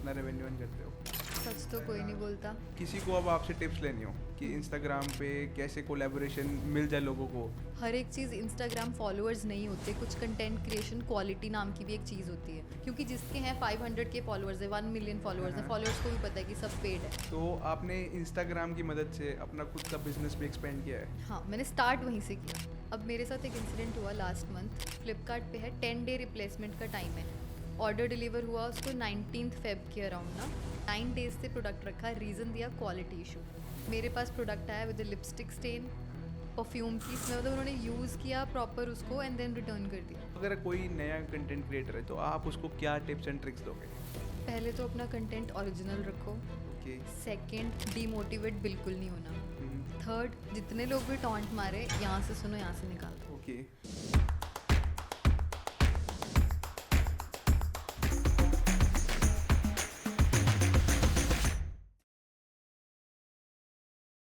कितना revenue earn करते हो? सच तो कोई नहीं बोलता। किसी को अब आपसे टिप्स लेनी हो कि इंस्टाग्राम पे कैसे कोलैबोरेशन मिल जाए लोगों को? हर एक चीज़ इंस्टाग्राम फॉलोअर्स नहीं होते, कुछ कंटेंट क्रिएशन क्वालिटी नाम की भी एक चीज़ होती है, क्योंकि जिसके हैं 500 के फॉलोअर्स है, 1 मिलियन फॉलोअर्स है, फॉलोअर्स को भी पता है कि सब पेड है। तो आपने इंस्टाग्राम की मदद से अपना खुद का बिजनेस भी एक्सपेंड किया है? हाँ, मैंने स्टार्ट वहीं से किया। अब मेरे साथ एक इंसिडेंट हुआ लास्ट मंथ। फ्लिपकार्ट पे है 10 डे रिप्लेसमेंट का टाइम है। ऑर्डर डिलीवर हुआ उसको 19 फेब के अराउंड ना, 9 डेज से प्रोडक्ट रखा, रीज़न दिया क्वालिटी इशू। मेरे पास प्रोडक्ट आया विद लिपस्टिक स्टेन, परफ्यूम की स्मेल, मतलब उन्होंने यूज़ किया प्रॉपर उसको एंड देन रिटर्न कर दिया। अगर कोई नया कंटेंट क्रिएटर है तो आप उसको क्या टिप्स एंड ट्रिक्स दोगे? पहले तो अपना कंटेंट ओरिजिनल रखो। ओके। सेकंड, डीमोटिवेट बिल्कुल नहीं होना। थर्ड, जितने लोग भी टॉन्ट मारे, यहाँ से सुनो, यहाँ से निकाल दो। ओके।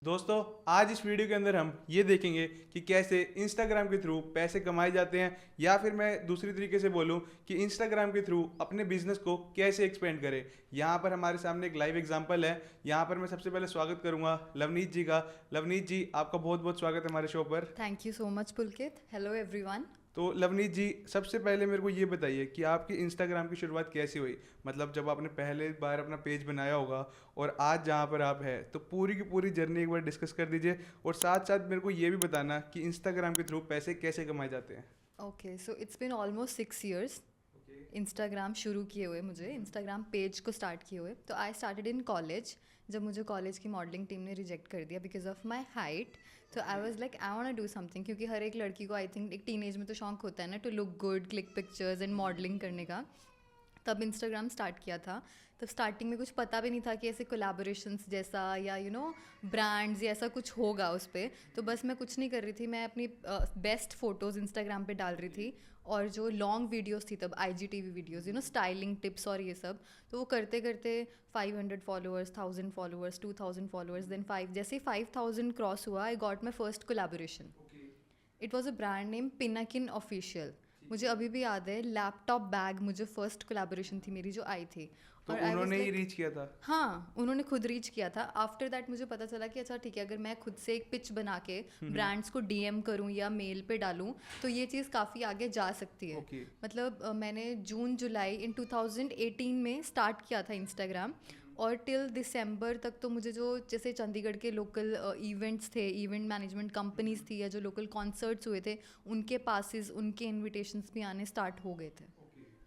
दोस्तों, आज इस वीडियो के अंदर हम ये देखेंगे कि कैसे इंस्टाग्राम के थ्रू पैसे कमाए जाते हैं, या फिर मैं दूसरी तरीके से बोलूं कि इंस्टाग्राम के थ्रू अपने बिजनेस को कैसे एक्सपेंड करें। यहाँ पर हमारे सामने एक लाइव एग्जांपल है। यहाँ पर मैं सबसे पहले स्वागत करूंगा लवनीत जी का। लवनीत जी, आपका बहुत बहुत स्वागत है हमारे शो पर। Thank you so much Pulkit. Hello everyone. तो लवनीत जी, सबसे पहले मेरे को ये बताइए कि आपकी इंस्टाग्राम की शुरुआत कैसे हुई? मतलब जब आपने पहले बार अपना पेज बनाया होगा और आज जहाँ पर आप है, तो पूरी की पूरी जर्नी एक बार डिस्कस कर दीजिए, और साथ साथ मेरे को ये भी बताना कि इंस्टाग्राम के थ्रू पैसे कैसे कमाए जाते हैं। Okay, so it's been almost 6 years Instagram शुरू किए हुए, मुझे इंस्टाग्राम पेज को स्टार्ट किए हुए। तो आई स्टार्टेड इन कॉलेज, जब मुझे कॉलेज की मॉडलिंग टीम ने रिजेक्ट कर दिया बिकॉज ऑफ माई हाइट। तो I was like I want to do something, क्योंकि हर एक लड़की को आई थिंक एक टीनेज में तो शौक होता है ना, to look good, click pictures and modelling करने का। तब इंस्टाग्राम स्टार्ट किया था। तब स्टार्टिंग में कुछ पता भी नहीं था कि ऐसे कोलैबोरेशंस जैसा या ब्रांड्स या ऐसा कुछ होगा उस पर। तो बस मैं कुछ नहीं कर रही थी, मैं अपनी बेस्ट फ़ोटोज़ इंस्टाग्राम पे डाल रही थी, और जो लॉन्ग वीडियोस थी तब IGTV वीडियोस, स्टाइलिंग टिप्स और ये सब। तो वो करते करते 500 फॉलोअर्स, 1000 फॉलोअर्स, 2000 फॉलोअर्स, देन 5, जैसे ही 5000 क्रॉस हुआ, I got my first collaboration. It was a brand name Pinakin official. मुझे अभी भी याद है, लैपटॉप बैग मुझे फर्स्ट कोलैबोरेशन थी मेरी जो आई थी। तो और आई वाज उन्होंने ही लाइक, रीच किया था? हाँ, उन्होंने खुद रीच किया था। आफ्टर दैट मुझे पता चला कि अच्छा ठीक है, अगर मैं खुद से एक पिच बना के ब्रांड्स को DM करूँ या मेल पे डालूँ, तो ये चीज़ काफ़ी आगे जा सकती है। ओके। मतलब मैंने जून जुलाई इन 2018 में स्टार्ट किया था इंस्टाग्राम, और टिल दिसंबर तक तो मुझे जो जैसे चंडीगढ़ के लोकल इवेंट्स थे, इवेंट मैनेजमेंट कंपनीज थी, या जो लोकल कॉन्सर्ट्स हुए थे, उनके पासेस, उनके इन्विटेशंस भी आने स्टार्ट हो गए थे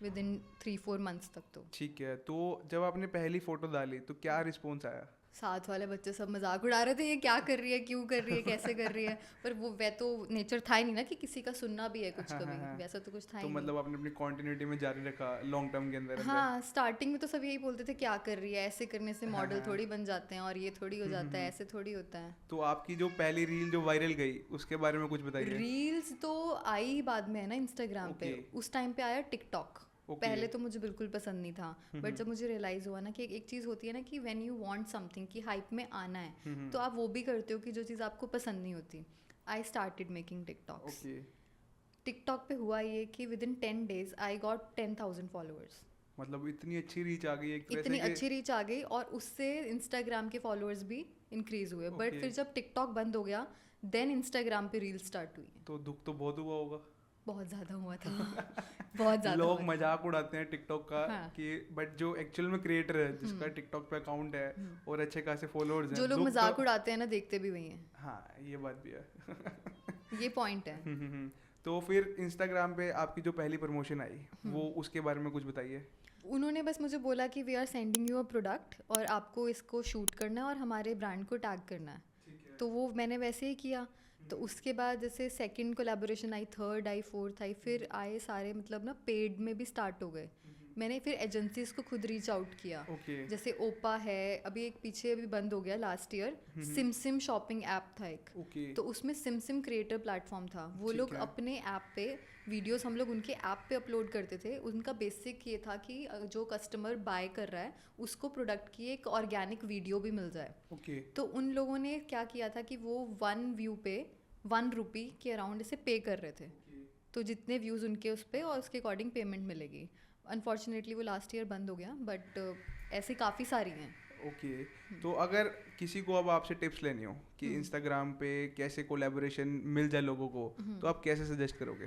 विद इन 3-4 मंथ्स तक। तो ठीक है, तो जब आपने पहली फोटो डाली तो क्या रिस्पॉन्स आया? साथ वाले बच्चे सब मजाक उड़ा रहे थे, ये क्या कर रही है, क्यों कर रही है, कैसे कर रही है। पर वो वह तो नेचर था ही नहीं ना कि किसी का सुनना भी है कुछ हाँ, कभी, हाँ, हाँ। वैसा तो कुछ था तो ही मतलब नहीं। आपने अपनी कॉन्टिन्यूटी में जारी रखा लॉन्ग टर्म के अंदर अंदर? हाँ, स्टार्टिंग में तो सब यही बोलते थे क्या कर रही है, ऐसे करने से हाँ, मॉडल हाँ। थोड़ी बन जाते हैं, और ये थोड़ी हो जाता है, ऐसे थोड़ी होता है। तो आपकी जो पहली रील जो वायरल गई उसके बारे में कुछ बताइए। रील्स तो आई ही बाद में है ना इंस्टाग्राम पे। ओके। उस टाइम पे आया टिकटॉक। ओके। पहले तो मुझे बिल्कुल पसंद नहीं था, बट जब मुझे रियलाइज़ हुआ ना कि एक चीज़ होती है ना कि व्हेन यू वांट समथिंग, कि हाइप में आना है, तो आप वो भी करते हो कि जो चीज़ आपको पसंद नहीं होती। I started making TikToks. Okay. TikTok पे हुआ ये कि with in 10 days I got 10,000 followers. मतलब इतनी अच्छी रीच आ गई एक तरह इतनी से कि अच्छी रीच आ गई, और उससे इंस्टाग्राम के फॉलोअर्स भी इंक्रीज हुए। But okay. फिर जब टिकटॉक बंद हो गया, देन इंस्टाग्राम पे रील स्टार्ट हुई। तो दुख तो बहुत हुआ होगा। बहुत ज़्यादा हुआ था। बहुत ज़्यादा लोग हुआ था। मजाक उड़ाते हैं टिकटॉक का हाँ। कि, बट जो एक्चुअल में क्रिएटर है जिसका टिकटॉक पे अकाउंट है और अच्छे खासे फॉलोअर्स हैं, जो लोग दुख मजाक तो, उड़ाते हैं ना, देखते भी वही हैं। हाँ ये बात भी है। ये पॉइंट है। तो फिर इंस्टाग्राम पे आपकी जो पहली प्रमोशन आई वो उसके बारे में कुछ बताइए। उन्होंने बस मुझे बोला कि we are sending you a product, और आपको इसको शूट करना है और हमारे ब्रांड को टैग करना है। तो वो मैंने वैसे ही किया। तो उसके बाद जैसे सेकंड कोलैबोरेशन आई, थर्ड आई, फोर्थ आई, फिर आए सारे, मतलब ना पेड में भी स्टार्ट हो गए। मैंने फिर एजेंसीज को खुद रीच आउट किया। ओके। जैसे ओपा है, अभी एक पीछे अभी बंद हो गया last year, SIM shopping app था एक। ओके। तो उसमें सिम क्रिएटर प्लेटफॉर्म था। वो ठीक लोग है। अपने ऐप पे वीडियोस, हम लोग उनके ऐप पे अपलोड करते थे। उनका बेसिक ये था कि जो कस्टमर बाय कर रहा है उसको प्रोडक्ट की एक ऑर्गेनिक वीडियो भी मिल जाए। ओके। तो उन लोगों ने क्या किया था कि वो 1 व्यू पे 1 रुपी के अराउंड इसे पे कर रहे थे। तो जितने व्यूज़ उनके उस पर, और उसके अकॉर्डिंग पेमेंट मिलेगी। अनफॉर्चुनेटली वो लास्ट ईयर बंद हो गया, बट ऐसे काफ़ी सारी हैं। ओके तो अगर किसी को अब आपसे टिप्स लेनी हो कि इंस्टाग्राम पे कैसे कोलैबोरेशन मिल जाए लोगों को, तो आप कैसे सजेस्ट करोगे?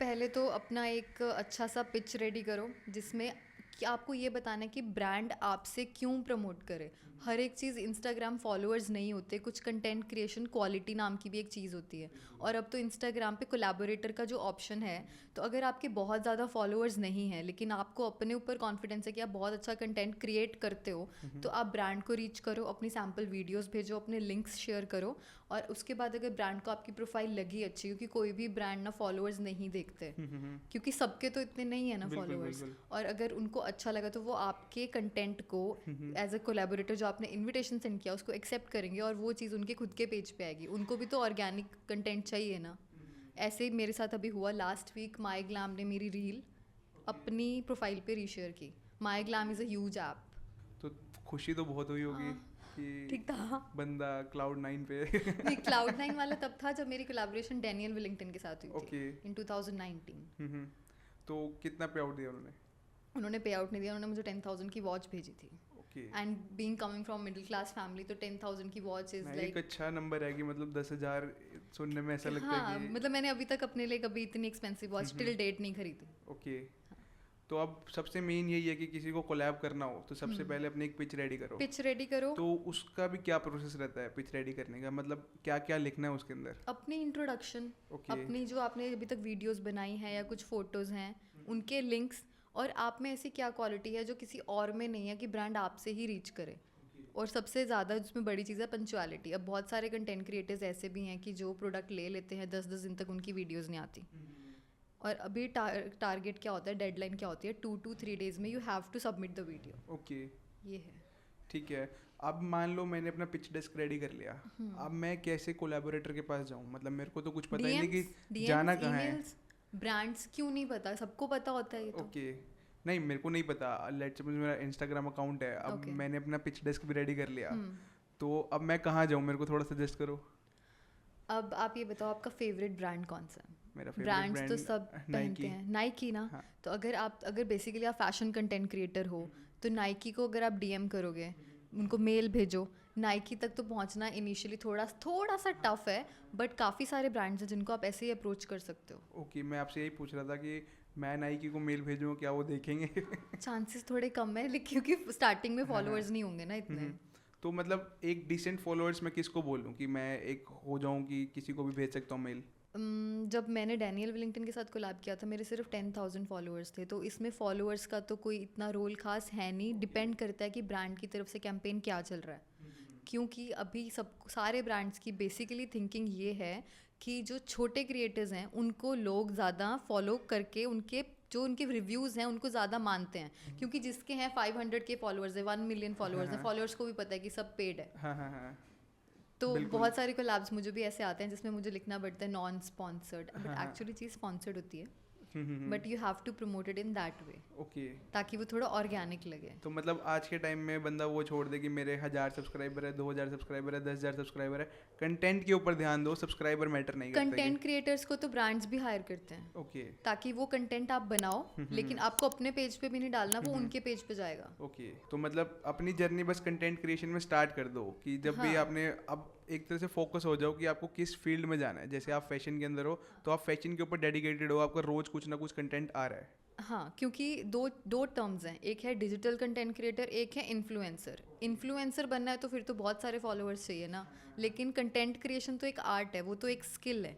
पहले तो अपना एक अच्छा सा पिच रेडी करो, जिसमें कि आपको ये बताना है कि ब्रांड आपसे क्यों प्रमोट करे। हर एक चीज़ इंस्टाग्राम फॉलोअर्स नहीं होते, कुछ कंटेंट क्रिएशन क्वालिटी नाम की भी एक चीज़ होती है। और अब तो इंस्टाग्राम पे कोलैबोरेटर का जो ऑप्शन है, तो अगर आपके बहुत ज़्यादा फॉलोअर्स नहीं हैं लेकिन आपको अपने ऊपर कॉन्फिडेंस है कि आप बहुत अच्छा कंटेंट क्रिएट करते हो, तो आप ब्रांड को रीच करो, अपनी सैम्पल वीडियोस भेजो, अपने लिंक्स शेयर करो। और उसके बाद अगर ब्रांड को आपकी प्रोफाइल लगी अच्छी, क्योंकि कोई भी ब्रांड ना फॉलोअर्स नहीं देखते, क्योंकि सबके तो इतने नहीं है ना बिल्कुल फॉलोअर्स। बिल्कुल। और अगर उनको अच्छा लगा तो वो आपके कंटेंट को एज अ कोलैबोरेटर जो आपने इनविटेशन सेंड किया उसको एक्सेप्ट करेंगे, और वो चीज़ उनके खुद के पेज पे आएगी। उनको भी तो ऑर्गेनिक कंटेंट चाहिए ना। ऐसे ही मेरे साथ अभी हुआ, लास्ट वीक माई ग्लैम ने मेरी रील अपनी प्रोफाइल पे रीशेयर की। MyGlamm is a huge app. तो खुशी तो बहुत हुई होगी ठीक कि था। बंदा Cloud9 पे नहीं, Cloud9 वाला तब था जब मेरी कोलैबोरेशन डैनियल विलिंगटन के साथ हुई थी ओके। इन 2019। तो कितना पे आउट दिया उन्होंने? उन्होंने पे आउट नहीं दिया, उन्होंने मुझे 10,000 की वॉच भेजी थी। Okay and being coming from middle class family, तो 10,000 की वॉच इज एक लाइक, अच्छा नंबर है कि मतलब 10,000 सुनने में ऐसा लगता हाँ, है कि मतलब मैंने अभी तक अपने लिए कभी इतनी एक्सपेंसिव वॉच टिल डेट नहीं खरीदी। ओके। तो अब सबसे मेन यही है कि किसी को कोलैब करना हो तो सबसे पहले अपनी एक पिच रेडी करो। पिच रेडी करो। तो उसका भी क्या प्रोसेस रहता है पिच रेडी करने का? मतलब क्या क्या लिखना है उसके अंदर? अपनी इंट्रोडक्शन, ओके अपनी जो आपने अभी तक वीडियोस बनाई हैं या कुछ फोटोज़ हैं उनके लिंक्स, और आप में ऐसी क्या क्वालिटी है जो किसी और में नहीं है कि ब्रांड आपसे ही रीच करे। और सबसे ज़्यादा जिसमें बड़ी चीज़ है पंचुअलिटी। अब बहुत सारे कंटेंट क्रिएटर्स ऐसे भी हैं कि जो प्रोडक्ट ले लेते हैं 10-10 दिन तक उनकी वीडियोस नहीं आती। और अभी टारगेट क्या होता है, डेडलाइन क्या होती है, 2 to 3 डेज में you have to submit the video. Okay ये है। ठीक है। अब मान लो मैंने अपना पिच डेस्क रेडी कर लिया, अब मैं कैसे कोलैबोरेटर के पास जाऊँ? मतलब मेरे को तो कुछ पता ही नहीं कि जाना कहाँ है। ब्रांड्स क्यों नहीं पता, सबको पता होता है ये तो। ओके नहीं मेरे को नहीं पता। लेट्स सपोज मेरा इंस्टाग्राम अकाउंट है, अब Okay. मैंने अपना पिच डेस्क भी रेडी कर लिया, तो अब मैं कहाँ जाऊँ? मेरे को थोड़ा सजेस्ट करो। अब आप ये बताओ आपका फेवरेट ब्रांड कौन सा है? मेरा फेवरेट ब्रांड्स ब्रांड तो सब पहनते नाइकी। हैं, नाइकी ना। हाँ। तो अगर बेसिकली आप फैशन कंटेंट क्रिएटर हो, तो नाइकी को अगर आप डीएम करोगे, उनको मेल भेजो, नाइकी तक तो पहुंचना इनिशियली थोड़ा सा टफ है, बट काफ़ी सारे ब्रांड्स हैं जिनको आप ऐसे ही अप्रोच कर सकते हो। ओके मैं आपसे यही पूछ रहा था कि मैं नाइकी को मेल भेजूँ, क्या वो देखेंगे? चांसेस थोड़े कम है, लेकिन क्योंकि स्टार्टिंग में फॉलोअर्स नहीं होंगे ना इतने। तो मतलब एक डिसेंट फॉलोअर्स मैं किसको बोलूँ कि मैं एक हो जाऊँ कि किसी को भी भेज सकता हूँ मेल? जब मैंने डैनियल विलिंगटन के साथ कोलैब किया था, मेरे सिर्फ 10,000 फॉलोअर्स थे। तो इसमें फॉलोअर्स का तो कोई इतना रोल खास है नहीं, डिपेंड करता है कि ब्रांड की तरफ से कैंपेन क्या चल रहा है। क्योंकि अभी सारे ब्रांड्स की बेसिकली थिंकिंग ये है कि जो छोटे क्रिएटर्स हैं उनको लोग ज़्यादा फॉलो करके उनके रिव्यूज़ हैं उनको ज़्यादा मानते हैं। क्योंकि जिसके हैं 500 के फॉलोअर्स है, 1 मिलियन फॉलोअर्स हैं, फॉलोअर्स को भी पता है कि सब पेड है। हाँ हाँ हाँ तो बिल्कुल। बहुत सारे कोलैब्स मुझे भी ऐसे आते हैं जिसमें मुझे लिखना पड़ता है नॉन स्पॉन्सर्ड, बट एक्चुअली चीज़ स्पॉन्सर्ड होती है, but you have to promote it in that way, okay. ताकि वो थोड़ा ऑर्गेनिक लगे। तो मतलब आज के टाइम में बंदा वो छोड़ दे कि मेरे 1000 सब्सक्राइबर है, 2000 सब्सक्राइबर है, 10,000 सब्सक्राइबर है, कंटेंट के ऊपर ध्यान दो, सब्सक्राइबर मैटर नहीं करते। कंटेंट क्रिएटर्स को तो ब्रांड्स भी हायर करते हैं, ओके ताकि वो कंटेंट आप बनाओ, लेकिन आपको अपने पेज पे भी नहीं डालना, वो उनके पेज पे जाएगा। ओके। तो मतलब अपनी जर्नी बस कंटेंट क्रिएशन में स्टार्ट कर दो कि जब भी हाँ। आपने अब एक तरह से फोकस हो जाओ कि आपको किस फील्ड में जाना है। जैसे आप फैशन के अंदर हो तो आप फैशन के ऊपर डेडिकेटेड हो, आपका रोज कुछ ना कुछ कंटेंट आ रहा है। हाँ, क्योंकि दो टर्म्स हैं, एक है डिजिटल कंटेंट क्रिएटर, एक है इन्फ्लुएंसर। इन्फ्लुएंसर बनना है तो फिर तो बहुत सारे फॉलोअर्स चाहिए ना, लेकिन कंटेंट क्रिएशन तो एक आर्ट है, वो तो एक स्किल है।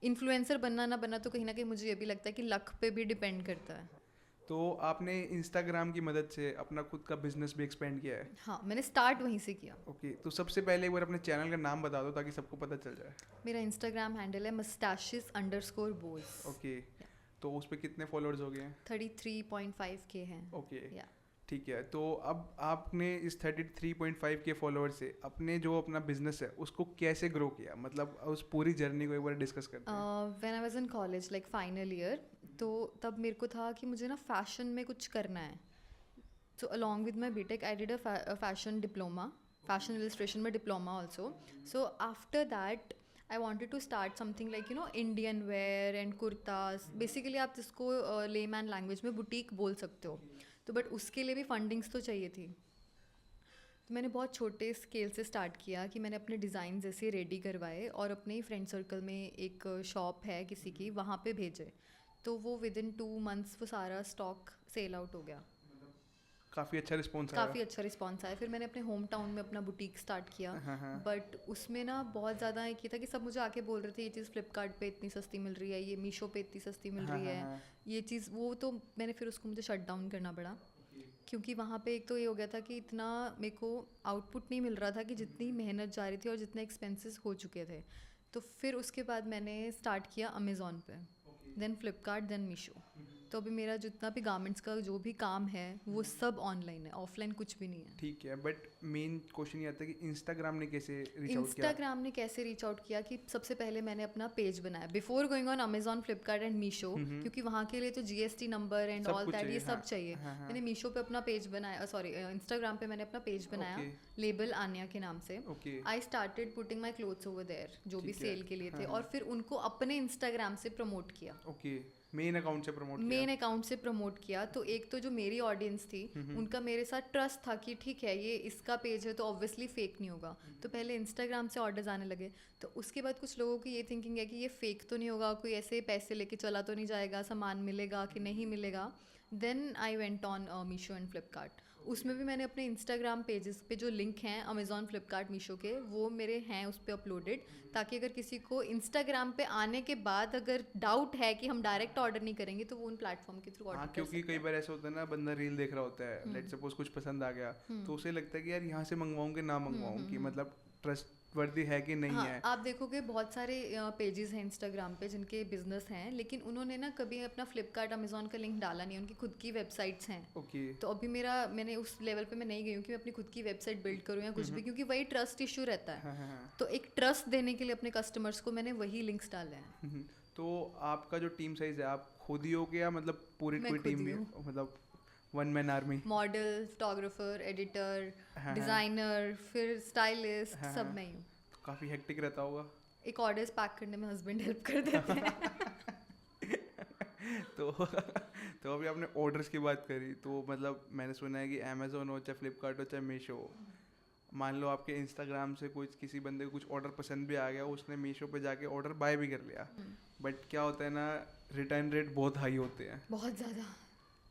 इन्फ्लुएंसर बनना ना बनना तो कहीं ना कहीं मुझे ये भी लगता है कि लक पे भी डिपेंड करता है। तो आपने इंस्टाग्राम की मदद से अपना खुद का बिजनेस भी एक्सपेंड किया है? हाँ, मैंने स्टार्ट वहीं से किया। ओके तो सबसे पहले एक बार अपने चैनल का नाम बता दो ताकि सबको पता चल जाए। मेरा इंस्टाग्राम हैंडल है mustaches_boys। ओके तो उस पर कितने फॉलोअर्स हो गए हैं? 33.5K हैं। ओके या ठीक है। तो अब आपने इस 33.5 के फॉलोअर से अपने जो अपना बिजनेस है उसको कैसे ग्रो किया? मतलब उस पूरी जर्नी को एक बार डिस्कस करते हैं। When I was in college like final year, तो तब मेरे को था कि मुझे ना फैशन में कुछ करना है। So along with my BTech I did a fashion diploma, fashion illustration में diploma also. So after that I wanted to start something like Indian wear and kurtas, basically आप जिसको लेमैन लैंग्वेज में बुटीक बोल सकते हो। तो बट उसके लिए भी फंडिंग्स तो चाहिए थी। तो मैंने बहुत छोटे स्केल से स्टार्ट किया कि मैंने अपने डिज़ाइन जैसे रेडी करवाए और अपने ही फ्रेंड सर्कल में एक शॉप है किसी की, वहाँ पे भेजे। तो वो विद इन 2 मंथ्स वो सारा स्टॉक सेल आउट हो गया। काफ़ी अच्छा रिस्पॉन्स आया। काफ़ी अच्छा रिस्पॉन्स आया। फिर मैंने अपने होम टाउन में अपना बुटीक स्टार्ट किया। हाँ। बट उसमें ना बहुत ज़्यादा एक ये था कि सब मुझे आके बोल रहे थे ये चीज़ फ्लिपकार्ट पे इतनी सस्ती मिल रही है, ये मीशो पे इतनी सस्ती मिल रही है, ये चीज़ वो, तो मैंने फिर उसको मुझे शट डाउन करना पड़ा। क्योंकि वहाँ पे एक तो ये हो गया था कि इतना मेरे को आउटपुट नहीं मिल रहा था कि जितनी मेहनत जा रही थी और जितने एक्सपेंसेस हो चुके थे। तो फिर उसके बाद मैंने स्टार्ट किया अमेज़ॉन पे, देन फ्लिपकार्ट, देन मीशो। तो अभी मेरा जितना भी गारमेंट्स का जो भी काम है वो सब ऑनलाइन है, ऑफलाइन कुछ भी नहीं है। ठीक है, बट मेन क्वेश्चन ये आता है कि इंस्टाग्राम ने कैसे रीच आउट किया? इंस्टाग्राम ने कैसे रीच आउट किया कि सबसे पहले मैंने अपना पेज बनाया before going on Amazon, Flipkart and Meesho, क्योंकि वहाँ के लिए तो GST number and all that ये सब चाहिए। मैंने मीशो पे अपना पेज बनाया, सॉरी इंस्टाग्राम पे मैंने अपना पेज बनाया लेबल आन्या के नाम से। I started putting my clothes over there जो भी सेल के लिए थे, और फिर उनको अपने इंस्टाग्राम से प्रमोट किया। मेन अकाउंट से प्रमोट किया। तो एक तो जो मेरी ऑडियंस थी उनका मेरे साथ ट्रस्ट था कि ठीक है ये इसका पेज है तो ऑब्वियसली फेक नहीं होगा। तो पहले इंस्टाग्राम से ऑर्डर्स आने लगे। तो उसके बाद कुछ लोगों की ये थिंकिंग है कि ये फेक तो नहीं होगा, कोई ऐसे पैसे लेके चला तो नहीं जाएगा, सामान मिलेगा कि नहीं मिलेगा। Then I went on Meesho and Flipkart. उसमें भी मैंने अपने इंस्टाग्राम पेजेस पे जो लिंक हैं अमेज़ॉन, फ्लिपकार्ट, मीशो के, वो मेरे हैं उस पर अपलोडेड, ताकि अगर किसी को इंस्टाग्राम पे आने के बाद अगर डाउट है कि हम डायरेक्ट ऑर्डर नहीं करेंगे तो वो उन प्लेटफॉर्म के थ्रू ऑर्डर कर सकते हैं। क्योंकि कई बार ऐसा होता है ना, बंदा रील देख रहा होता है, लेट्स सपोज कुछ पसंद आ गया तो उसे लगता है कि यार यहाँ से मंगवाऊँ कि ना मंगवाऊँ, कि मतलब ट्रस्ट वर्दी है कि नहीं है। आप देखोगे बहुत सारे पेजेस हैं इंस्टाग्राम पे जिनके बिजनेस हैं, लेकिन उन्होंने ना कभी अपना फ्लिपकार्ट, अमेजोन का लिंक डाला नहीं, उनकी खुद की वेबसाइट्स हैं। तो अभी मैंने उस लेवल पे मैं नहीं गई हूँ कि मैं अपनी खुद की वेबसाइट बिल्ड करूँ या कुछ भी, क्योंकि वही ट्रस्ट इशू रहता है। तो एक ट्रस्ट देने के लिए अपने कस्टमर्स को मैंने वही लिंक्स डाले हैं। तो आपका जो टीम साइज है, आप खुद ही हो या मतलब पूरी टीम भी, मतलब one man army? Model, photographer, editor, designer, फिर स्टाइलिस्ट, सब मैं ही हूँ। काफ़ी हेक्टिक रहता होगा। एक ऑर्डर्स पैक करने में हस्बैंड हेल्प कर देते हैं। तो अभी आपने ऑर्डर्स की बात करी, तो मतलब मैंने सुना है कि अमेज़ोन हो चाहे फ्लिपकार्ट हो चाहे मीशो, मान लो आपके इंस्टाग्राम से कुछ किसी बंदे को कुछ ऑर्डर पसंद भी आ गया, उसने मीशो पे जाके ऑर्डर बाय भी कर लिया, बट क्या होता है ना, रिटर्न रेट बहुत हाई होते हैं, बहुत ज़्यादा।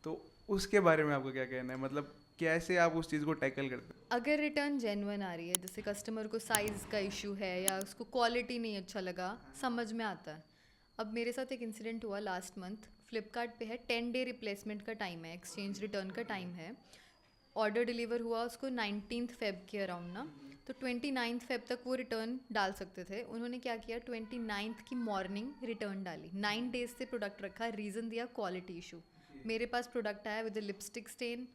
तो उसके बारे में आपका क्या कहना है? मतलब कैसे आप उस चीज़ को टैकल करते हैं? अगर रिटर्न जेन्युइन आ रही है, जैसे कस्टमर को साइज़ का इशू है या उसको क्वालिटी नहीं अच्छा लगा, समझ में आता है। अब मेरे साथ एक इंसिडेंट हुआ लास्ट मंथ। फ्लिपकार्ट पे है 10 डे रिप्लेसमेंट का टाइम है, एक्सचेंज रिटर्न का टाइम है। ऑर्डर डिलीवर हुआ उसको 19 फेब के अराउंड ना, तो 29 फेब तक वो रिटर्न डाल सकते थे। उन्होंने क्या किया, 29 की मॉर्निंग रिटर्न डाली, 9 डेज से प्रोडक्ट रखा, रीज़न दिया क्वालिटी इशू। मेरे पास प्रोडक्ट आया विद लिपस्टिक स्टेन,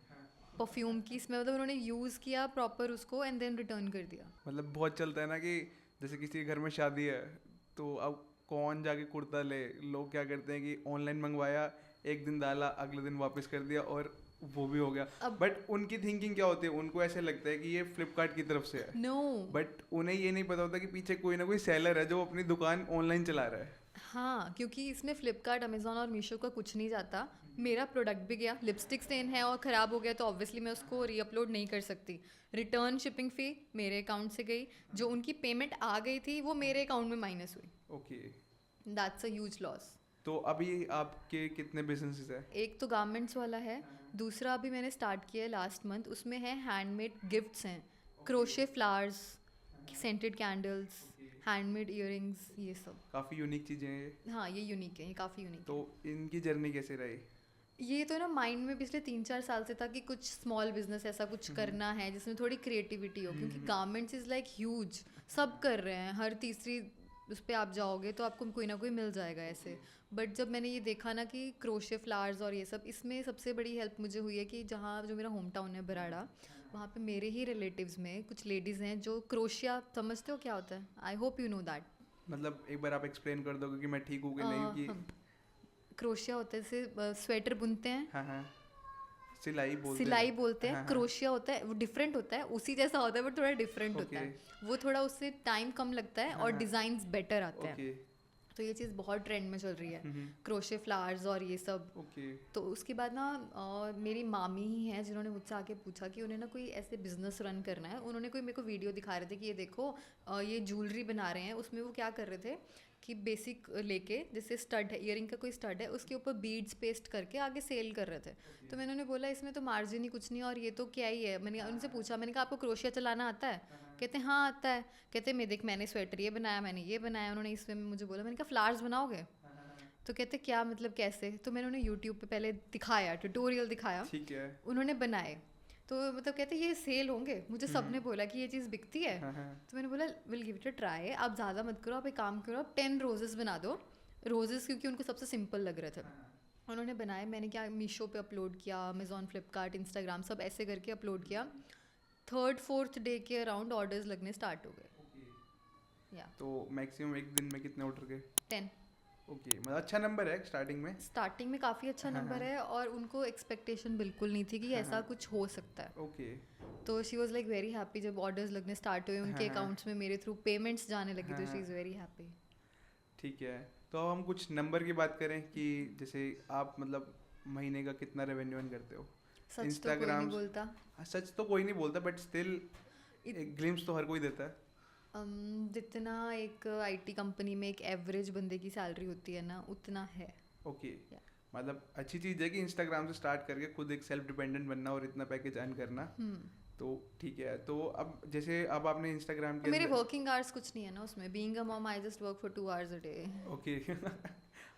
परफ्यूम की स्मेल, मतलब उन्होंने यूज़ किया प्रॉपर उसको एंड देन रिटर्न कर दिया। मतलब बहुत चलता है ना कि जैसे किसी के घर में शादी है तो अब कौन जाके कुर्ता ले, लोग क्या करते हैं कि ऑनलाइन मंगवाया, एक दिन डाला, अगले दिन वापस कर दिया और वो भी हो गया। बट उनकी थिंकिंग क्या होती है, उनको ऐसे लगता है कि ये फ्लिपकार्ट की तरफ से है। नो, बट उन्हें ये नहीं पता होता कि पीछे कोई ना कोई सेलर है जो अपनी दुकान ऑनलाइन चला रहा है। हाँ, क्योंकि इसमें फ्लिपकार्ट, अमेज़ॉन और मीशो का कुछ नहीं जाता। मेरा प्रोडक्ट भी गया, लिपस्टिक स्टेन है और ख़राब हो गया, तो ऑब्वियसली मैं उसको रीअपलोड नहीं कर सकती। रिटर्न शिपिंग फ़ी मेरे अकाउंट से गई, जो उनकी पेमेंट आ गई थी वो मेरे अकाउंट में माइनस हुई। Okay, that's a huge loss. तो अभी आपके कितने बिजनेसेस है? एक तो गारमेंट्स वाला है, दूसरा अभी मैंने स्टार्ट किया है लास्ट मंथ, उसमें है हैंडमेड गिफ्ट्स हैं, crochet flowers, scented candles, handmade earrings, ये सब काफ़ी यूनिक चीज़ें हैं ये। हाँ, ये यूनिक है, ये काफ़ी यूनिक है। तो इनकी जर्नी कैसे रही? ये तो ना माइंड में पिछले 3-4 साल से था कि कुछ स्मॉल बिजनेस ऐसा कुछ करना है जिसमें थोड़ी क्रिएटिविटी हो, क्योंकि गारमेंट्स इज़ लाइक ह्यूज, सब कर रहे हैं, हर तीसरी उस पर आप जाओगे तो आपको कोई ना कोई मिल जाएगा ऐसे। बट जब मैंने ये देखा ना कि क्रोशे फ्लावर्स और ये सब, इसमें सबसे बड़ी हेल्प मुझे हुई है कि जहाँ जो मेरा होम टाउन है बराड़ा, वहाँ पे मेरे ही रिलेटिव्स में कुछ लेडीज़ हैं जो क्रोशिया, समझते हो क्या होता है? I hope you know that. मतलब एक बार आप एक्सप्लेन कर दो कि मैं ठीक हूँ कि नहीं कि क्रोशिया होता है, जैसे स्वेटर बुनते हैं। हाँ, सिलाई बोलते हैं, हाँ, हाँ। क्रोशिया होता है, वो डिफरेंट होता है, उसी जैसा होता है बट थोड़ा डिफरेंट होता है, वो थोड़ा उससे टाइम कम लगता है और डिज़ाइंस बेटर आते हैं। ओके। तो ये चीज़ बहुत ट्रेंड में चल रही है, क्रोशे फ्लावर्स और ये सब। ओके। तो उसके बाद ना मेरी मामी ही हैं जिन्होंने मुझसे आके पूछा कि उन्हें ना कोई ऐसे बिजनेस रन करना है। उन्होंने कोई मेरे को वीडियो दिखा रहे थे कि ये देखो ये ज्वेलरी बना रहे हैं, उसमें वो क्या कर रहे थे कि बेसिक लेके, जैसे स्टड है, ईयरिंग का कोई स्टड है, उसके ऊपर बीड्स पेस्ट करके आगे सेल कर रहे थे। तो मैंने उन्हें बोला इसमें तो मार्जिन ही कुछ नहीं और ये तो क्या ही है। मैंने उनसे पूछा, मैंने कहा आपको क्रोशिया चलाना आता है? कहते हैं हाँ आता है। कहते मैं देख मैंने स्वेटर ये बनाया, मैंने ये बनाया। उन्होंने इसमें मुझे बोला, मैंने कहा फ्लावर्स बनाओगे? तो कहते क्या मतलब कैसे? तो मैंने उन्हें यूट्यूब पे पहले दिखाया, ट्यूटोरियल दिखाया, ठीक है। उन्होंने बनाए। तो मतलब कहते ये सेल होंगे, मुझे सबने बोला कि ये चीज़ बिकती है। तो मैंने बोला will give it a try, आप ज़्यादा मत करो, आप एक काम करो, आप 10 रोजेस बना दो। रोजेस क्योंकि उनको सबसे सिंपल लग रहे थे। उन्होंने बनाए, मैंने क्या मीशो पे अपलोड किया, अमेजोन, फ्लिपकार्ट, इंस्टाग्राम, सब ऐसे करके अपलोड किया। 3rd-4th डे के अराउंड ऑर्डर्स लगने स्टार्ट हो गए। या तो मैक्सिमम एक दिन में कितने ऑर्डर के? 10। ओके, मतलब अच्छा नंबर है स्टार्टिंग में। स्टार्टिंग में काफ़ी अच्छा नंबर है और उनको एक्सपेक्टेशन बिल्कुल नहीं थी कि ऐसा कुछ हो सकता है। ओके। तो she was like very happy जब ऑर्डर्स लगने स्टार्ट हुए, उनके अकाउंट्स में मेरे थ्रू पेमेंट्स जाने लगी, तो शी इज़ वेरी हैप्पी। ठीक है, तो अब हम कुछ नंबर की बात करें कि जैसे आप मतलब महीने का कितना रेवेन्यू अर्न करते हो? सच तो कोई नहीं बोलता। हाँ, सच तो कोई नहीं बोलता बट स्टिल एक ग्लिम्स तो हर कोई देता है। जितना एक आईटी कंपनी में एक एवरेज बंदे की सैलरी होती है ना, उतना है। ओके। मतलब अच्छी चीज़ है कि इंस्टाग्राम से स्टार्ट करके खुद एक सेल्फ डिपेंडेंट बनना और इतना पैकेज अर्न करना। तो ठीक है, तो अब जैसे अब आपने इंस्टाग्राम के मेरे वर्किंग आवर्स कुछ नहीं है ना उसमें, being a mom I just work for 2 hours a day। Okay.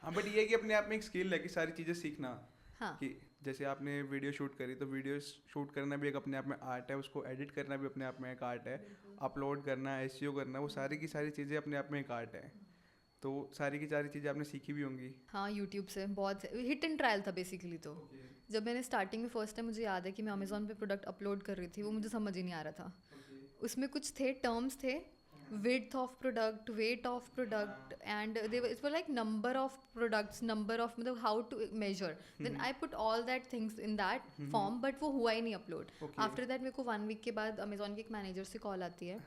हाँ, बट ये है कि अपने आप में एक स्किल है कि सारी चीज़ें सीखना। हाँ। कि जैसे आपने वीडियो शूट करी, तो वीडियो शूट करना भी एक अपने आप में आर्ट है, उसको एडिट करना भी अपने आप में एक आर्ट है, अपलोड करना, एसईओ करना, वो सारी की सारी चीज़ें अपने आप में एक आर्ट है। तो सारी की सारी चीज़ें आपने सीखी भी होंगी। हाँ, यूट्यूब से बहुत हिट एंड ट्रायल था बेसिकली। तो जब मैंने स्टार्टिंग में फर्स्ट टाइम, मुझे याद है कि मैं अमेजोन पे प्रोडक्ट अपलोड कर रही थी, वो मुझे समझ ही नहीं आ रहा था। उसमें कुछ थे टर्म्स थे, width of product, weight of product, and it was like number of products, number of मतलब how to measure. Then I put all that things in that form, but वो हुआ ही नहीं अपलोड। After that मेरे को 1 week के बाद Amazon के एक मैनेजर से कॉल आती है।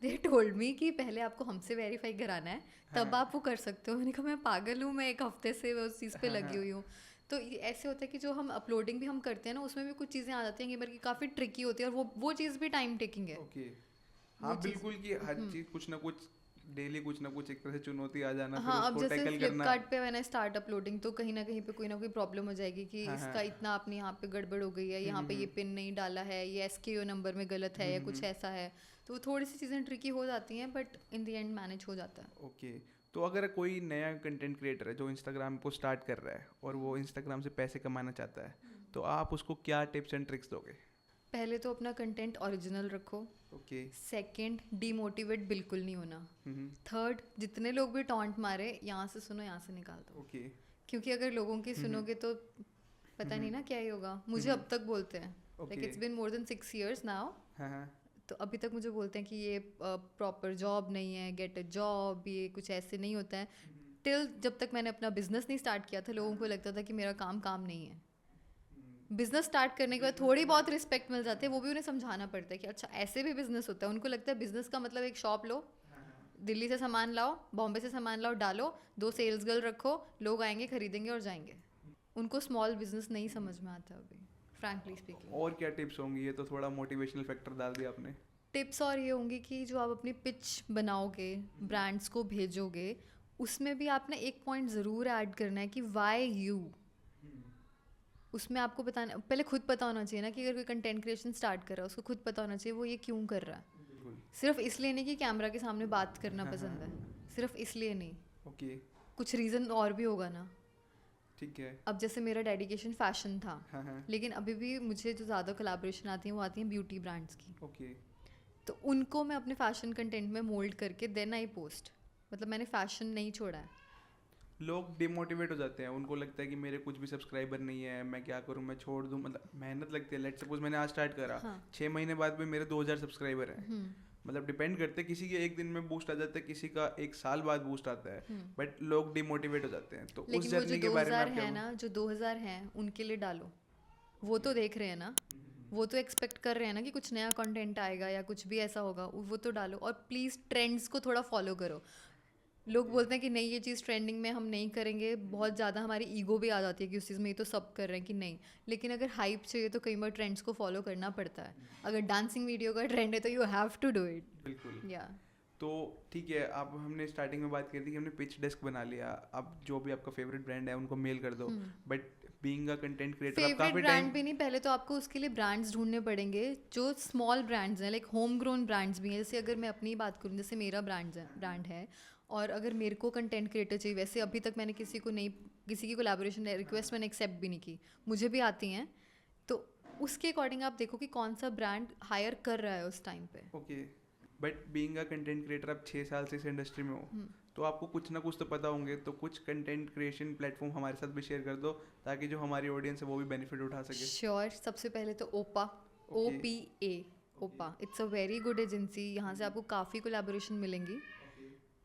They told me कि पहले आपको हमसे वेरीफाई कराना है, तब आप वो कर सकते हो। मैंने कहा मैं पागल हूँ, मैं 1 हफ्ते से उस चीज़ पे लगी हुई हूँ। तो ये ऐसे होता है कि जो हम अपलोडिंग भी हम करते हैं ना, उसमें भी कुछ चीज़ें आ जाती हैं कि काफ़ी ट्रिकी होती है, और वो चीज़ भी टाइम टेकिंग है। हाँ बिल्कुल, कि हर चीज कुछ ना कुछ डेली कुछ ना कुछ एक तरह से चुनौती आ जाना। हाँ, फिर अब उसको जैसे टैकल करना। फ्लिपकार्ट पे मैंने स्टार्ट अपलोडिंग, तो कहीं ना कहीं पे कोई ना कोई प्रॉब्लम हो जाएगी कि इसका इतना आपने यहाँ पे गड़बड़ हो गई है, यहाँ पे ये पिन नहीं डाला है, ये एसकेओ नंबर में गलत है, या कुछ ऐसा है। तो वो थोड़ी सी चीज़ें ट्रिकी हो जाती हैं, but in the end manage हो जाता है। ओके, तो अगर कोई नया कंटेंट क्रिएटर है जो इंस्टाग्राम को स्टार्ट कर रहा है और वो इंस्टाग्राम से पैसे कमाना चाहता है, तो आप उसको क्या टिप्स एंड ट्रिक्स दोगे? पहले तो अपना कंटेंट ओरिजिनल रखो। ओके। सेकंड, डीमोटिवेट बिल्कुल नहीं होना। थर्ड, जितने लोग भी टॉन्ट मारे, यहाँ से सुनो, यहाँ से निकाल दो। ओके। क्योंकि अगर लोगों की सुनोगे तो पता नहीं ना क्या ही होगा। मुझे अब तक बोलते हैं, like it's been more than 6 years now, तो अभी तक मुझे बोलते हैं कि ये प्रॉपर जॉब नहीं है, गेट अ जॉब, ये कुछ ऐसे नहीं होता है। टिल जब तक मैंने अपना बिजनेस नहीं स्टार्ट किया था, लोगों को लगता था कि मेरा काम नहीं है। बिजनेस स्टार्ट करने के बाद थोड़ी बहुत रिस्पेक्ट मिल जाती है, वो भी उन्हें समझाना पड़ता है कि अच्छा ऐसे भी बिजनेस होता है। उनको लगता है बिजनेस का मतलब एक शॉप लो, दिल्ली से सामान लाओ, बॉम्बे से सामान लाओ, डालो, 2 सेल्स गर्ल रखो, लोग आएंगे, खरीदेंगे और जाएंगे। उनको स्मॉल बिजनेस नहीं समझ में आता अभी, फ्रैंकली स्पीकिंग। और क्या टिप्स होंगी? ये तो थोड़ा मोटिवेशनल फैक्टर डाल दिया आपने। टिप्स और ये होंगी कि जो आप अपनी पिच बनाओगे, ब्रांड्स को भेजोगे, उसमें भी आपने एक पॉइंट ज़रूर ऐड करना है कि वाई यू। उसमें आपको बताना, पहले खुद पता होना चाहिए ना कि अगर कोई कंटेंट क्रिएशन स्टार्ट कर रहा है, उसको खुद पता होना चाहिए वो ये क्यों कर रहा है। सिर्फ इसलिए नहीं कि कैमरा के सामने बात करना पसंद है, सिर्फ इसलिए नहीं। ओके। कुछ रीज़न और भी होगा ना। ठीक है। अब जैसे मेरा डेडिकेशन फैशन था, लेकिन अभी भी मुझे जो ज़्यादा कोलैबोरेशन आती हैं वो आती हैं ब्यूटी ब्रांड्स की। ओके। तो उनको मैं अपने फैशन कंटेंट में मोल्ड करके देन आई पोस्ट। मतलब मैंने फैशन नहीं छोड़ा है। लोग डिमोटिवेट हो जाते हैं, उनको लगता है कि मेरे कुछ भी सब्सक्राइबर नहीं है, मैं क्या करूं, मैं छोड़ दूं। मतलब मेहनत लगती है। लेट्स सपोज मैंने आज स्टार्ट करा, 6 महीने बाद भी मेरे 2000 सब्सक्राइबर हैं। मतलब डिपेंड करते हैं, किसी के एक दिन में बूस्ट आ जाता है, किसी का 1 साल बाद बूस्ट आता है, बट लोग डिमोटिवेट हो जाते हैं। तो उस जर्नी के बारे में आप क्या? है ना, जो 2000 हैं उनके लिए डालो, वो तो देख रहे हैं ना, वो तो एक्सपेक्ट कर रहे हैं ना कि कुछ नया कंटेंट आएगा या कुछ भी ऐसा होगा, वो तो डालो। और प्लीज़ ट्रेंड्स को थोड़ा फॉलो करो। लोग बोलते हैं कि नहीं ये चीज़ ट्रेंडिंग में हम नहीं करेंगे, बहुत ज़्यादा हमारी ईगो भी आ जाती है कि उस चीज़ में ये तो सब कर रहे हैं कि नहीं। लेकिन अगर हाइप चाहिए तो कई बार ट्रेंड्स को फॉलो करना पड़ता है। अगर डांसिंग वीडियो का ट्रेंड है तो you have to do it. बिल्कुल। या तो ठीक है, अब हमने स्टार्टिंग में बात करी थी कि हमने पिच डेस्क बना लिया, अब जो भी आपका फेवरेट ब्रांड है उनको मेल कर दो, but being a content creator आप फेवरेट काफ़ी ब्रांड टाइम। भी नहीं, पहले तो आपको उसके लिए ब्रांड्स ढूंढने पड़ेंगे जो स्मॉल ब्रांड्स हैं, लाइक होम ग्रोन ब्रांड्स भी हैं। जैसे अगर मैं अपनी बात करूँ, जैसे मेरा ब्रांड है, और अगर मेरे को कंटेंट क्रिएटर चाहिए, वैसे अभी तक मैंने किसी की कोलैबोरेशन रिक्वेस्ट मैंने एक्सेप्ट भी नहीं की, मुझे भी आती हैं। तो उसके अकॉर्डिंग आप देखो कि कौन सा ब्रांड हायर कर रहा है उस टाइम पे। Okay, but being a content creator आप 6 साल से इस इंडस्ट्री में हो, तो आपको कुछ ना कुछ तो पता होंगे, तो कुछ कंटेंट क्रिएशन प्लेटफॉर्म हमारे साथ भी शेयर कर दो ताकि जो हमारी ऑडियंस है वो भी बेनिफिट उठा सके। श्योर। सबसे पहले तो OPA, OPA, OPA, it's a very good agency. यहाँ से आपको काफ़ी कोलैबोरेशन मिलेंगी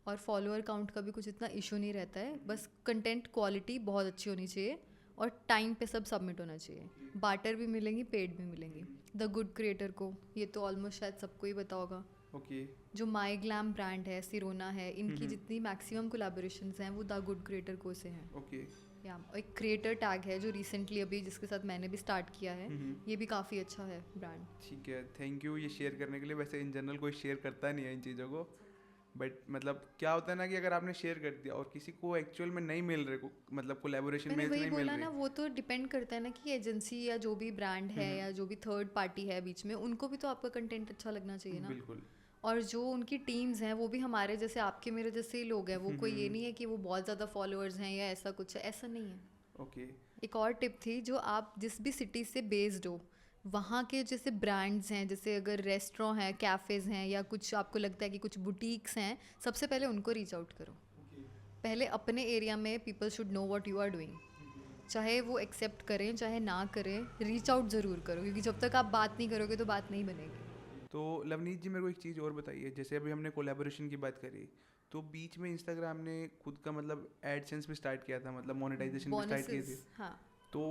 और फॉलोअर काउंट का भी कुछ इतना इशू नहीं रहता है। बस कंटेंट क्वालिटी बहुत अच्छी होनी चाहिए और टाइम पे सब सबमिट होना चाहिए। बाटर भी मिलेंगी, पेड भी मिलेंगी। द गुड क्रिएटर को ये तो ऑलमोस्ट शायद सबको ही पता होगा। ओके। जो माई ग्लैम ब्रांड है, सिरोना है, इनकी जितनी मैक्सिमम कोलैबोरेशंस हैं वो द गुड क्रिएटर को से हैं। ओके। या एक क्रिएटर टैग है जो रिसेंटली अभी जिसके साथ मैंने भी स्टार्ट किया है, ये भी काफ़ी अच्छा है ब्रांड। ठीक है, थैंक यू ये शेयर करने के लिए। वैसे इन जनरल कोई शेयर करता नहीं है इन चीज़ों को, बट मतलब क्या होता है ना कि अगर आपने शेयर कर दिया और किसी को एक्चुअल में नहीं मिल रहे, मतलब कोलैबोरेशन मैंने मेल्स वही नहीं मिल बोला ना, रही। वो तो डिपेंड करता है ना कि एजेंसी या जो भी ब्रांड है या जो भी थर्ड पार्टी है बीच में, उनको भी तो आपका कंटेंट अच्छा लगना चाहिए ना। बिल्कुल। और जो उनकी टीम्स हैं वो भी हमारे जैसे, आपके मेरे जैसे ही लोग हैं। वो कोई ये नहीं है कि वो बहुत ज़्यादा फॉलोअर्स हैं या ऐसा कुछ है, ऐसा नहीं है। ओके। एक और टिप थी, जो आप जिस भी सिटी से बेस्ड हो, वहाँ के जैसे ब्रांड्स हैं, जैसे अगर रेस्टोरेंट हैं, कैफ़ेज़ हैं, या कुछ आपको लगता है कि कुछ बुटीक्स हैं, सबसे पहले उनको रीच आउट करो। पहले अपने एरिया में people should know what you are doing. चाहे वो एक्सेप्ट करें चाहे ना करें, रीच आउट ज़रूर करो, क्योंकि जब तक आप बात नहीं करोगे तो बात नहीं बनेगी। तो लवनीत जी, मेरे को एक चीज़ और बताइए, जैसे अभी हमने कोलैबोरेशन की बात करी, तो बीच में इंस्टाग्राम ने खुद का मतलब एडसेंस भी स्टार्ट किया था, मतलब मोनेटाइजेशन भी स्टार्ट की थी, बोनसेस, हाँ। तो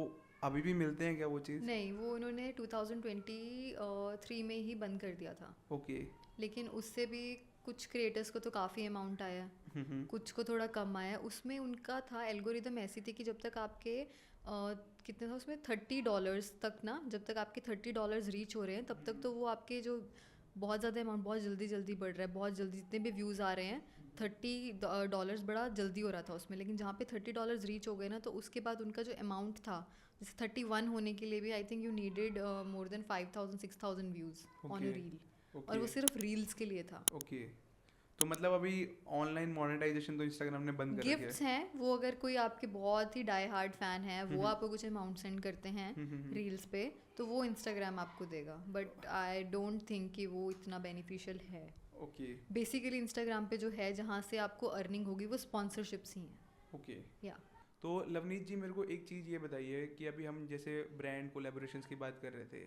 अभी भी मिलते हैं क्या वो चीज़? नहीं, वो उन्होंने 2023 में ही बंद कर दिया था। ओके। लेकिन उससे भी कुछ क्रिएटर्स को तो काफ़ी अमाउंट आया, कुछ को थोड़ा कम आया। उसमें उनका था एल्गोरिदम ऐसी थी कि जब तक आपके कितने था उसमें, $30 तक ना, जब तक आपके $30 रीच हो रहे हैं तब तक तो वो आपके जो बहुत ज़्यादा अमाउंट बहुत जल्दी जल्दी बढ़ रहा है, बहुत जल्दी जितने भी व्यूज़ आ रहे हैं, $30 बड़ा जल्दी हो रहा था उसमें। लेकिन जहाँ पे $30 रीच हो गए ना, तो उसके बाद उनका जो अमाउंट था, जैसे 31 होने के लिए भी I think you needed more than 5,000-6,000 views on a reel, और वो सिर्फ रील्स के लिए था। ओके। तो मतलब अभी ऑनलाइन मोनेटाइजेशन तो इंस्टाग्राम ने बंद कर रखी है। गिफ्ट्स हैं वो, अगर कोई आपके बहुत ही डाई हार्ड फैन है, वो आपको कुछ अमाउंट सेंड करते हैं रील्स पे, तो वो इंस्टाग्राम आपको देगा। बट आई डोंट थिंक कि वो इतना बेनिफिशियल है। ओके। बेसिकली इंस्टाग्राम पे जो है जहाँ से आपको अर्निंग होगी वो स्पॉन्सरशिप्स ही हैं। ओके। या तो लवनीत जी, मेरे को एक चीज़ ये बताइए कि अभी हम जैसे ब्रांड कोलैबोरेशंस की बात कर रहे थे,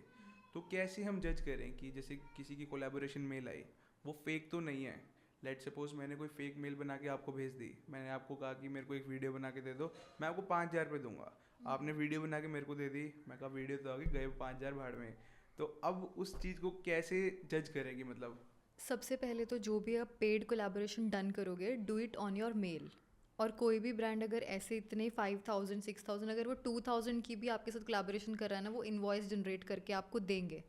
तो कैसे हम जज करें कि जैसे किसी की कोलैबोरेशन मेल आई, वो फेक तो नहीं है? लेट सपोज मैंने कोई फेक मेल बना के आपको भेज दी, मैंने आपको कहा कि मेरे को एक वीडियो बना के दे दो, मैं आपको 5,000 रुपये दूंगा। आपने वीडियो बना के मेरे को दे दी, मैं कहा वीडियो तो आ गई, गए 5,000 भाड़ में। तो अब उस चीज़ को कैसे जज करेंगे? मतलब सबसे पहले तो जो भी आप पेड कोलैबोरेशन डन करोगे, do it on your mail. और कोई भी ब्रांड अगर ऐसे इतने 5,000 6,000, अगर वो 2,000 की भी आपके साथ कोलैबोरेशन कर रहा है ना, वो इनवॉइस जनरेट करके आपको देंगे।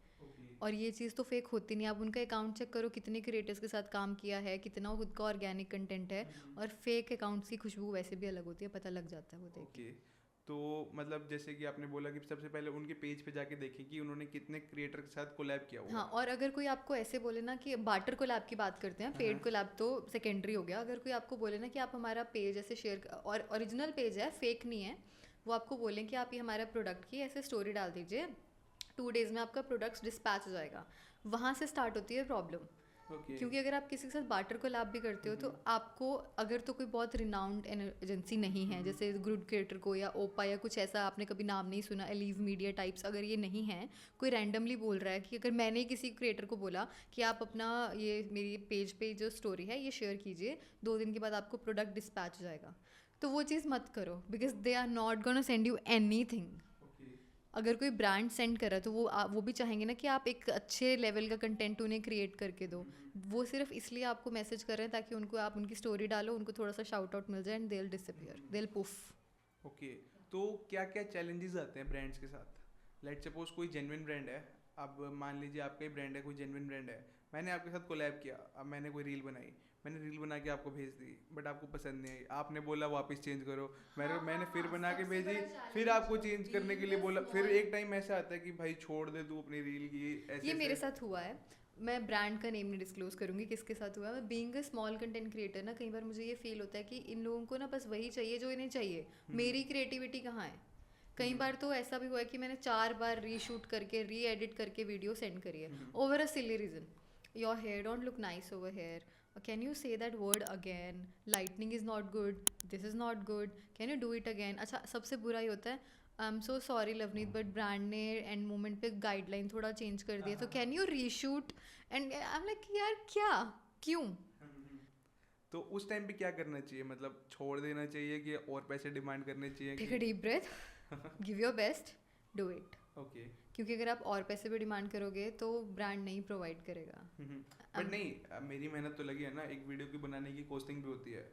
और ये चीज़ तो फेक होती नहीं। आप उनका अकाउंट चेक करो, कितने क्रिएटर्स के साथ काम किया है, कितना खुद का ऑर्गेनिक कंटेंट है। और फेक अकाउंट्स की खुशबू वैसे भी अलग होती है, पता लग जाता है वो देख के। ओके। तो मतलब जैसे कि आपने बोला कि सबसे पहले उनके पेज पे जाके देखें कि उन्होंने कितने क्रिएटर के साथ कोलैब किया हुआ हाँ, और अगर कोई आपको ऐसे बोले ना कि बाटर कोलैब की बात करते हैं, पेड कोलैब तो सेकेंडरी हो गया। अगर कोई आपको बोले ना कि आप हमारा पेज ऐसे शेयर, और ओरिजिनल पेज है, फेक नहीं है, वो आपको बोलें कि आप ये हमारा प्रोडक्ट की ऐसे स्टोरी डाल दीजिए, 2 डेज़ में आपका प्रोडक्ट डिस्पैच हो जाएगा, वहाँ से स्टार्ट होती है प्रॉब्लम। ओके। क्योंकि अगर आप किसी के साथ बाटर कोलैब भी करते हो तो आपको, अगर तो कोई बहुत रिनाउंड एजेंसी नहीं है, जैसे गुड क्रिएटर को या ओपा या कुछ ऐसा आपने कभी नाम नहीं सुना, एलीव मीडिया टाइप्स, अगर ये नहीं है, कोई रैंडमली बोल रहा है कि अगर मैंने किसी क्रिएटर को बोला कि आप अपना ये मेरी पेज पे जो स्टोरी है ये शेयर कीजिए, 2 दिन के बाद आपको प्रोडक्ट डिस्पैच हो जाएगा, तो वो चीज़ मत करो, because they are not gonna send you anything. अगर कोई ब्रांड सेंड कर रहा है तो वो भी चाहेंगे ना कि आप एक अच्छे लेवल का कंटेंट उन्हें क्रिएट करके दो। वो सिर्फ इसलिए आपको मैसेज कर रहे हैं ताकि उनको आप उनकी स्टोरी डालो, उनको थोड़ा सा शाउट आउट मिल जाए and they will disappear, they will puff. Okay, तो क्या क्या चैलेंजेस आते हैं ब्रांड्स के साथ? लेट सपोज कोई जेन्युइन ब्रांड है, अब मान लीजिए आपका ही ब्रांड है, कोई जेन्युइन ब्रांड है, मैंने आपके साथ कोलैब किया, अब मैंने कोई रील बनाई, मैंने रील बना के आपको भेज दी, बट आपको पसंद नहीं आई, आपने बोला वापस चेंज करो, मैंने फिर बना के भेजी, फिर आपको चेंज करने के लिए बोला, फिर एक टाइम ऐसा आता है कि भाई छोड़ दे तू अपनी रील की, ऐसे ये मेरे साथ हुआ है। मैं ब्रांड का नेम नहीं डिस्क्लोज करूंगी किसके साथ हुआ है। मैं being a small content creator ना, कई बार मुझे ये फील होता है कि इन लोगों को ना बस वही चाहिए जो इन्हें चाहिए, मेरी क्रिएटिविटी कहाँ है। कई बार तो ऐसा भी हुआ है कि मैंने 4 बार रीशूट करके री एडिट करके वीडियो सेंड करी है over a silly reason. Your hair don't look nice over here, can you say that word again, lightning is not good, this is not good, can you do it again. अच्छा, सबसे बुरा ही होता है, I am so sorry Lovneet but brand ने end moment पे guideline थोड़ा change कर दिया, तो can you reshoot, and I am like यार क्या, क्यों। तो उस टाइम पे क्या करना चाहिए? मतलब छोड़ देना चाहिए कि और पैसे डिमांड करने चाहिए? Take a deep breath, give your best, do it. Okay, क्योंकि अगर आप और पैसे भी डिमांड करोगे तो ब्रांड नहीं प्रोवाइड करेगा। बट नहीं, मेरी मेहनत तो लगी है ना, एक वीडियो की बनाने की कॉस्टिंग भी होती है।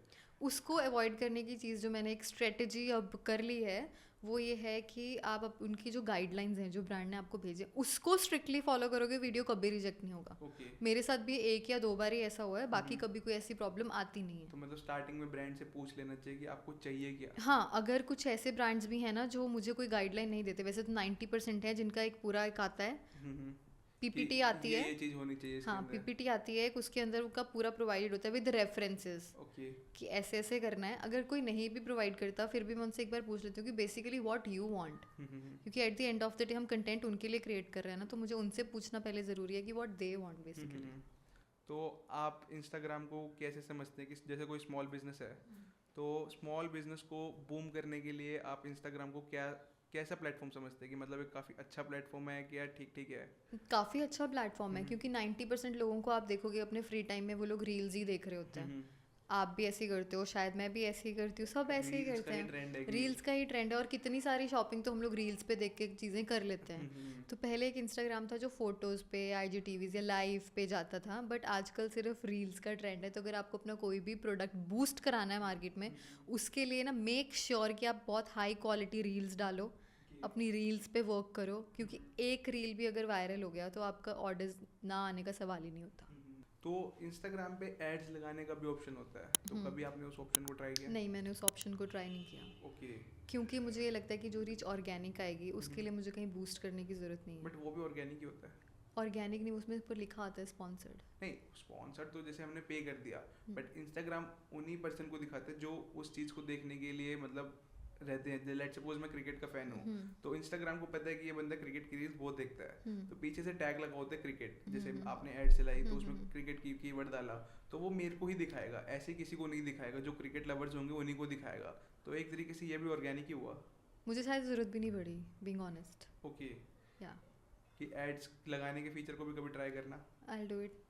उसको अवॉइड करने की चीज़ जो मैंने एक स्ट्रेटजी अब कर ली है वो ये है कि आप उनकी जो गाइडलाइंस हैं जो ब्रांड ने आपको भेजे उसको स्ट्रिक्टली फॉलो करोगे, वीडियो कभी रिजेक्ट नहीं होगा। ओके, मेरे साथ भी 1 या 2 बार ही ऐसा हुआ है, बाकी कभी कोई ऐसी प्रॉब्लम आती नहीं है। तो मतलब स्टार्टिंग में ब्रांड से पूछ लेना चाहिए कि आपको चाहिए क्या। हाँ, अगर कुछ ऐसे ब्रांड्स भी हैं ना जो मुझे कोई गाइडलाइन नहीं देते, वैसे तो 90% है जिनका एक पूरा एक आता है, पीपीटी आती है, ये चीज होनी चाहिए इसके हाँ अंदर। पीपीटी आती है एक, उसके अंदर उनका पूरा प्रोवाइडेड होता है विद रेफरेंसेस ओके, कि ऐसे ऐसे करना है। अगर कोई नहीं भी प्रोवाइड करता फिर भी मैं उनसे एक बार पूछ लेती हूँ कि बेसिकली व्हाट यू वांट, क्योंकि at the end of the day हम कंटेंट उनके लिए क्रिएट कर रहे हैं ना, तो मुझे उनसे पूछना पहले ज़रूरी है कि व्हाट दे वांट बेसिकली। तो आप इंस्टाग्राम को कैसे समझते हैं कि जैसे कोई स्मॉल बिजनेस है, तो स्मॉल बिजनेस को बूम करने के लिए आप इंस्टाग्राम को कैसा प्लेटफॉर्म समझते हैं? कि मतलब एक काफ़ी अच्छा प्लेटफॉर्म है कि यार ठीक ठीक है? काफ़ी अच्छा प्लेटफॉर्म है क्योंकि 90% लोगों को आप देखोगे अपने फ्री टाइम में वो लोग रील्स ही देख रहे होते हैं। आप भी ऐसे ही करते हो, शायद मैं भी ऐसे ही करती हूँ, सब ऐसे ही करते हैं। रील्स का ही ट्रेंड है और कितनी सारी शॉपिंग तो हम लोग रील्स पे देख के चीज़ें कर लेते हैं। तो पहले एक इंस्टाग्राम था जो फोटोज़ पे IGTVs या लाइव पे जाता था, बट आजकल सिर्फ रील्स का ट्रेंड है। तो अगर आपको अपना कोई भी प्रोडक्ट बूस्ट कराना है मार्केट में, उसके लिए ना मेक श्योर कि आप बहुत हाई क्वालिटी रील्स डालो, अपनी रील्स पे वर्क करो, क्योंकि एक रील भी अगर वायरल हो गया तो आपका ऑर्डर्स ना आने का सवाल ही नहीं होता। तो इंस्टाग्राम पे एड्स लगाने का भी ऑप्शन होता है, तो कभी आपने उस ऑप्शन को ट्राई किया? नहीं, मैंने उस ऑप्शन को ट्राई नहीं किया। ओके, क्योंकि मुझे ये लगता है कि जो रीच ऑर्गेनिक आएगी उसके लिए मुझे कहीं बूस्ट करने की ज़रूरत नहीं है। बट वो भी ऑर्गेनिक ही होता है। ऑर्गेनिक नहीं, उसमें ऊपर लिखा आता है स्पॉन्सर्ड। नहीं, स्पॉन्सर्ड तो जैसे हमने पे कर दिया, बट इंस्टाग्राम उन्हीं पर्सन को दिखाते हैं जो उस चीज़ को देखने के लिए मतलब रहते हैं। लेट्स सपोज मैं क्रिकेट का फैन हूँ, तो इंस्टाग्राम को पता है कि ये बंदा क्रिकेट की रील्स बहुत देखता है, तो पीछे से टैग लगा होता है क्रिकेट, जैसे आपने ऐड चलाई तो उसमें क्रिकेट की कीवर्ड डाला तो वो मेरे को ही दिखाएगा, ऐसे किसी को नहीं दिखाएगा, जो क्रिकेट लवर्स होंगे उन्हीं को दिखाएगा। तो एक तरीके से ये भी ऑर्गेनिक ही हुआ। मुझे शायद ज़रूरत भी नहीं पड़ी, बीइंग ऑनेस्ट। ओके, या कि एड्स लगाने के फीचर को भी कभी ट्राई करना। I will do it,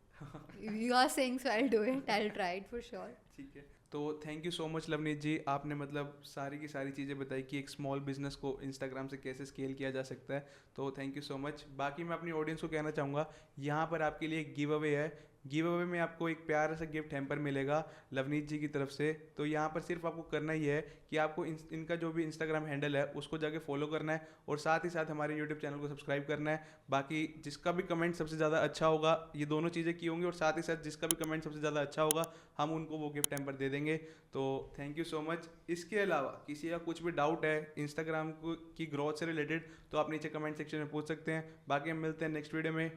you are saying so I will do it, I will try it for sure. ठीक है, तो thank you so much Lovneet ji, आपने मतलब सारी की सारी चीज़ें बताई कि एक स्मॉल बिजनेस को इंस्टाग्राम से कैसे स्केल किया जा सकता है। तो थैंक यू सो मच। बाकी मैं अपनी ऑडियंस को कहना चाहूँगा, यहाँ पर आपके लिए एक गिव अवे है। गिव अवे में आपको एक प्यारा सा गिफ्ट हैम्पर मिलेगा लवनीत जी की तरफ से। तो यहाँ पर सिर्फ आपको करना ही है कि आपको इनका जो भी इंस्टाग्राम हैंडल है उसको जाके फॉलो करना है और साथ ही साथ हमारे यूट्यूब चैनल को सब्सक्राइब करना है। बाकी जिसका भी कमेंट सबसे ज़्यादा अच्छा होगा, ये दोनों चीज़ें की होंगी, और साथ ही साथ जिसका भी कमेंट सबसे ज़्यादा अच्छा होगा हम उनको वो गिफ्ट हैम्पर दे देंगे। तो थैंक यू सो मच। इसके अलावा किसी का कुछ भी डाउट है इंस्टाग्राम की ग्रोथ से रिलेटेड तो आप नीचे कमेंट सेक्शन में पूछ सकते हैं। बाकी हम मिलते हैं नेक्स्ट वीडियो में।